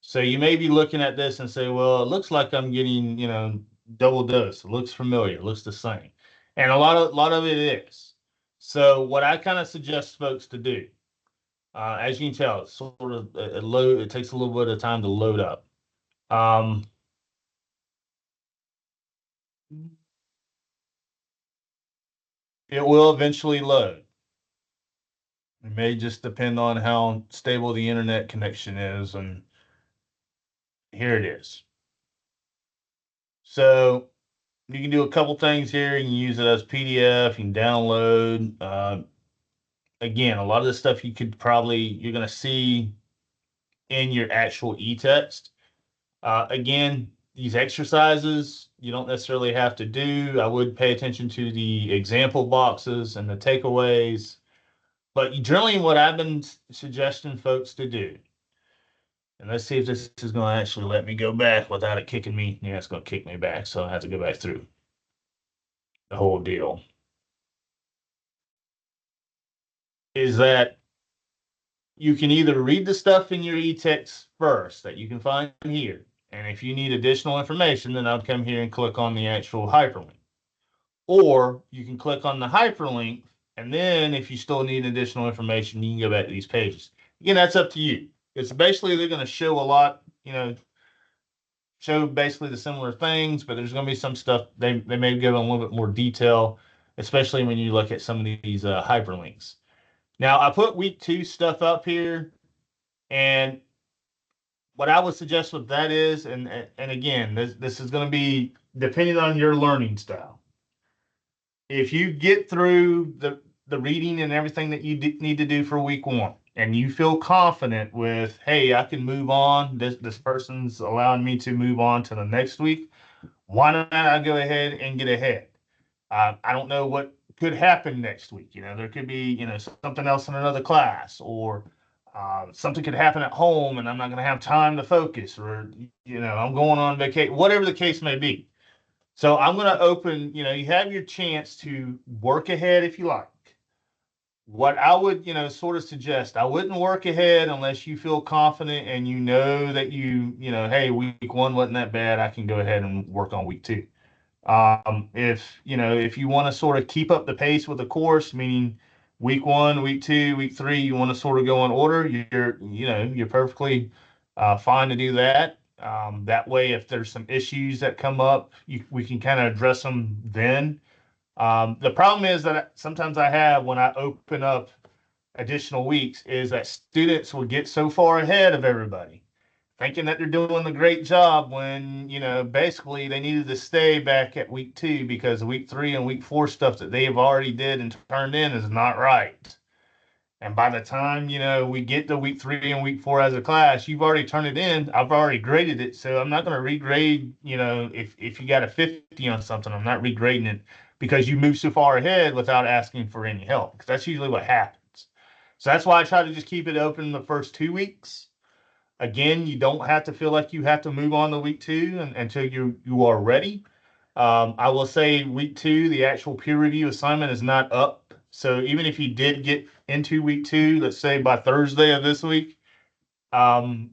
So you may be looking at this and say, well, it looks like I'm getting, double dose. It looks familiar. It looks the same. And a lot of it is. So what I kind of suggest folks to do, as you can tell, it's sort of it takes a little bit of time to load up. It will eventually load. It may just depend on how stable the internet connection is, and here it is. So you can do a couple things here. You can use it as PDF. You can download. Again, a lot of this stuff you're going to see in your actual e-text. Again, these exercises you don't necessarily have to do. I would pay attention to the example boxes and the takeaways. But generally, what I've been suggesting folks to do, and let's see if this is going to actually let me go back without it kicking me. Yeah, it's going to kick me back, so I have to go back through the whole deal. Is that you can either read the stuff in your e-text first that you can find here. And if you need additional information, then I'll come here and click on the actual hyperlink. Or you can click on the hyperlink, and then if you still need additional information, you can go back to these pages. Again, that's up to you. It's basically they're going to show a lot, show basically the similar things, but there's going to be some stuff they may give a little bit more detail, especially when you look at some of these hyperlinks. Now, I put week 2 stuff up here, and what I would suggest with that is, and again, this is going to be depending on your learning style. If you get through the reading and everything that you need to do for week 1, and you feel confident with, hey, I can move on. This person's allowing me to move on to the next week. Why not I go ahead and get ahead? I don't know what could happen next week. There could be, something else in another class, or something could happen at home and I'm not going to have time to focus, or, I'm going on vacation, whatever the case may be. So I'm going to open, you have your chance to work ahead if you like. What I would, sort of suggest, I wouldn't work ahead unless you feel confident and you know that hey, week one wasn't that bad. I can go ahead and work on week two. If you want to sort of keep up the pace with the course, meaning week one, week two, week three, you want to sort of go in order, you're perfectly fine to do that. That way, if there's some issues that come up, we can kind of address them then. The problem is that sometimes I have when I open up additional weeks is that students will get so far ahead of everybody, thinking that they're doing a great job when, basically they needed to stay back at week two because week three and week four stuff that they have already did and turned in is not right. And by the time, we get to week three and week four as a class, you've already turned it in. I've already graded it. So I'm not going to regrade, if you got a 50 on something, I'm not regrading it because you moved so far ahead without asking for any help, because that's usually what happens. So that's why I try to just keep it open the first 2 weeks. Again, you don't have to feel like you have to move on to week two until you are ready. I will say week two, the actual peer review assignment is not up. So even if you did get into week two, let's say by Thursday of this week, um,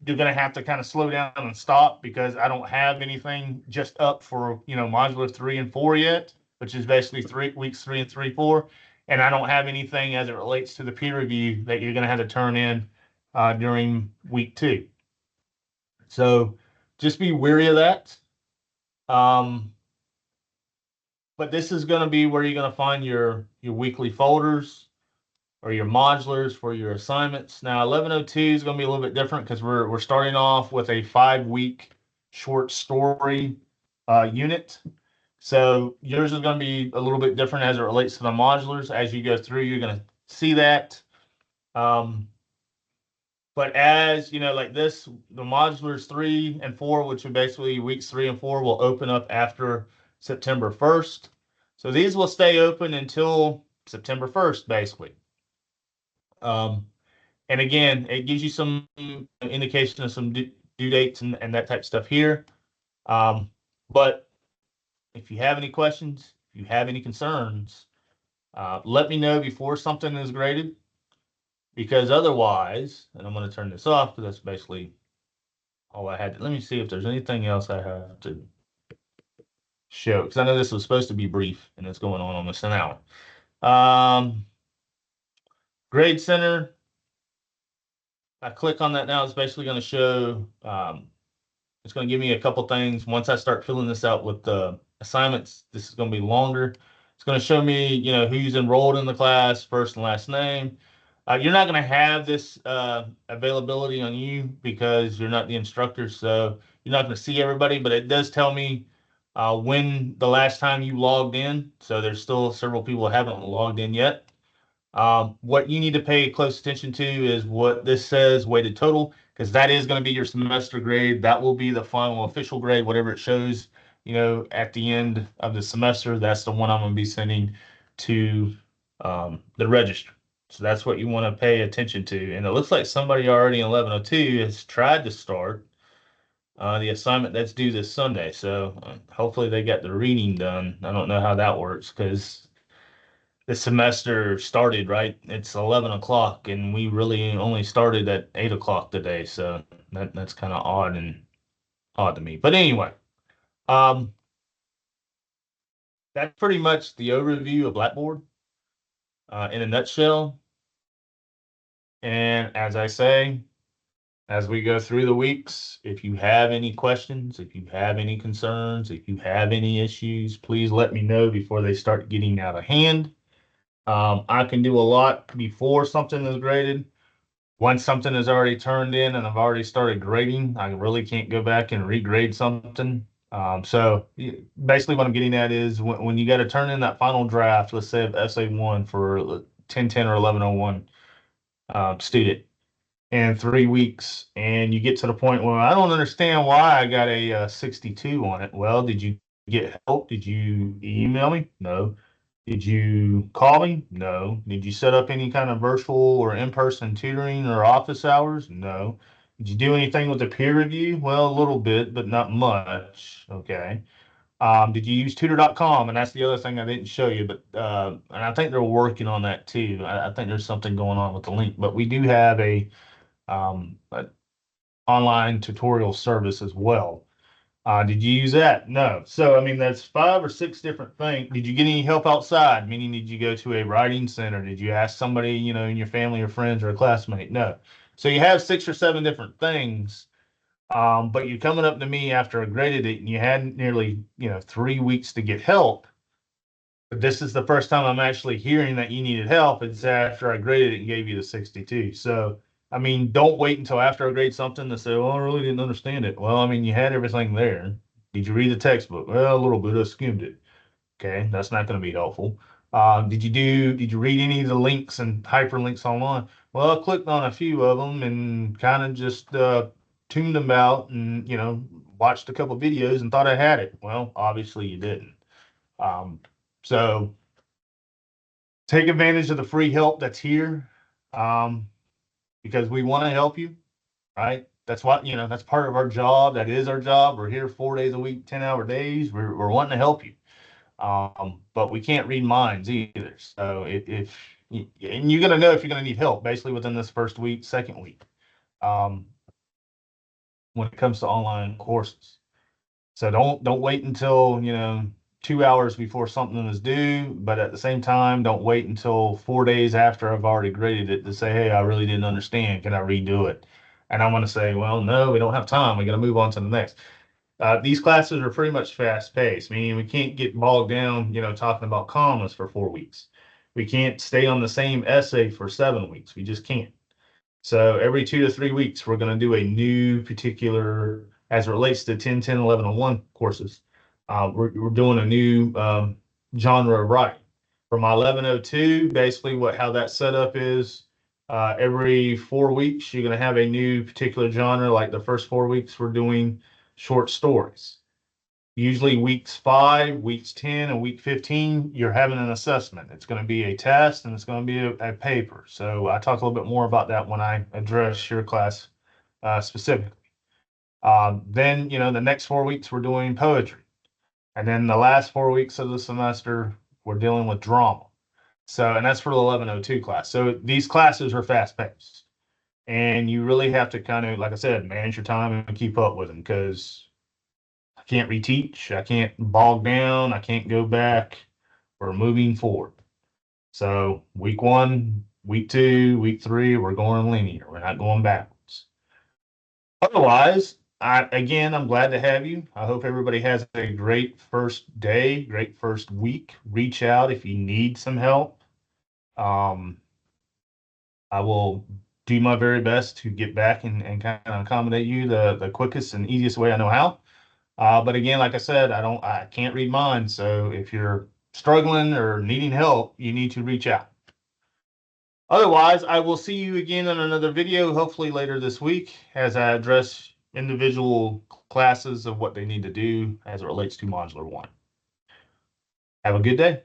you're going to have to kind of slow down and stop because I don't have anything just up for, modular 3 and 4 yet, which is basically weeks 3 and 4. And I don't have anything as it relates to the peer review that you're going to have to turn in during week two. So just be wary of that. But this is going to be where you're going to find your weekly folders or your modulars for your assignments. Now, 1102 is going to be a little bit different because we're starting off with a 5-week short story unit. So yours is going to be a little bit different as it relates to the modulars. As you go through, you're going to see that. But as like this, the modulars 3 and 4, which are basically weeks 3 and 4, will open up after September 1st. So these will stay open until September 1st, basically. And again, it gives you some indication of some due dates and that type of stuff here. But if you have any questions, if you have any concerns, let me know before something is graded. Because otherwise, and I'm going to turn this off because that's basically all I had. Let me see if there's anything else I have to show, because I know this was supposed to be brief and it's going on almost an hour. Grade Center. I click on that now. It's basically going to show, it's going to give me a couple things. Once I start filling this out with the assignments, this is going to be longer. It's going to show me, who's enrolled in the class, first and last name. You're not going to have this availability on you because you're not the instructor, so you're not going to see everybody, but it does tell me when the last time you logged in. So there's still several people who haven't logged in yet. What you need to pay close attention to is what this says, weighted total, because that is going to be your semester grade. That will be the final official grade, whatever it shows, at the end of the semester. That's the one I'm going to be sending to the register. So that's what you want to pay attention to. And it looks like somebody already in 1102 has tried to start the assignment that's due this Sunday. So hopefully they got the reading done. I don't know how that works because the semester started, right? It's 11 o'clock and we really only started at 8 o'clock today. So that's kind of odd to me. But anyway, that's pretty much the overview of Blackboard in a nutshell. And as I say, as we go through the weeks, if you have any questions, if you have any concerns, if you have any issues, please let me know before they start getting out of hand. I can do a lot before something is graded. Once something is already turned in and I've already started grading, I really can't go back and regrade something. So basically what I'm getting at is when you got to turn in that final draft, let's say of SA1 for 1010 or 1101, student in 3 weeks, and you get to the point where I don't understand why I got a 62 on it. Well, did you get help? Did you email me? No. Did you call me? No. Did you set up any kind of virtual or in-person tutoring or office hours? No. Did you do anything with the peer review? Well, a little bit, but not much. Okay. Did you use tutor.com? And that's the other thing I didn't show you, but and I think they're working on that too. I think there's something going on with the link, but we do have a online tutorial service as well. Did you use that? No. So, I mean, that's 5 or 6 different things. Did you get any help outside? Meaning, did you go to a writing center? Did you ask somebody, in your family or friends or a classmate? No. So you have 6 or 7 different things. But you're coming up to me after I graded it and you had nearly, 3 weeks to get help. But this is the first time I'm actually hearing that you needed help. It's after I graded it and gave you the 62. So, I mean, don't wait until after I grade something to say, well, I really didn't understand it. Well, I mean, you had everything there. Did you read the textbook? Well, a little bit. I skimmed it. Okay, that's not going to be helpful. Did you read any of the links and hyperlinks online? Well, I clicked on a few of them and kind of just tuned them out and, watched a couple videos and thought I had it. Well, obviously you didn't. Um, so take advantage of the free help that's here, um, because we want to help you, right? That's what, that's part of our job. That is our job. We're here 4 days a week, 10-hour days. We're wanting to help you. But we can't read minds either. So and you're going to know if you're going to need help basically within this first week, second week, um, when it comes to online courses. So don't wait until, 2 hours before something is due, but at the same time, don't wait until 4 days after I've already graded it to say, hey, I really didn't understand. Can I redo it? And I'm going to say, well, no, we don't have time. We got to move on to the next. These classes are pretty much fast paced, meaning we can't get bogged down, talking about commas for 4 weeks. We can't stay on the same essay for 7 weeks. We just can't. So every 2 to 3 weeks, we're going to do a new particular, as it relates to 10, 10, 11, and 1 courses. We're doing a new genre of writing. For my 1102, basically how that setup is, every 4 weeks, you're going to have a new particular genre. Like the first 4 weeks, we're doing short stories. Usually weeks 5, weeks 10, and week 15, you're having an assessment. It's going to be a test and it's going to be a paper. So I talk a little bit more about that when I address your class specifically. Then, the next 4 weeks, we're doing poetry. And then the last 4 weeks of the semester, we're dealing with drama. So, and that's for the 1102 class. So these classes are fast paced. And you really have to kind of, like I said, manage your time and keep up with them because I can't reteach. I can't bog down. I can't go back. We're moving forward. So week 1, week 2, week 3, we're going linear. We're not going backwards. Otherwise, I'm glad to have you. I hope everybody has a great first day, great first week. Reach out if you need some help. I will do my very best to get back and kind of accommodate you the quickest and easiest way I know how. But again, like I said, I can't read minds. So if you're struggling or needing help, you need to reach out. Otherwise, I will see you again in another video, hopefully later this week, as I address individual classes of what they need to do as it relates to Modular 1. Have a good day.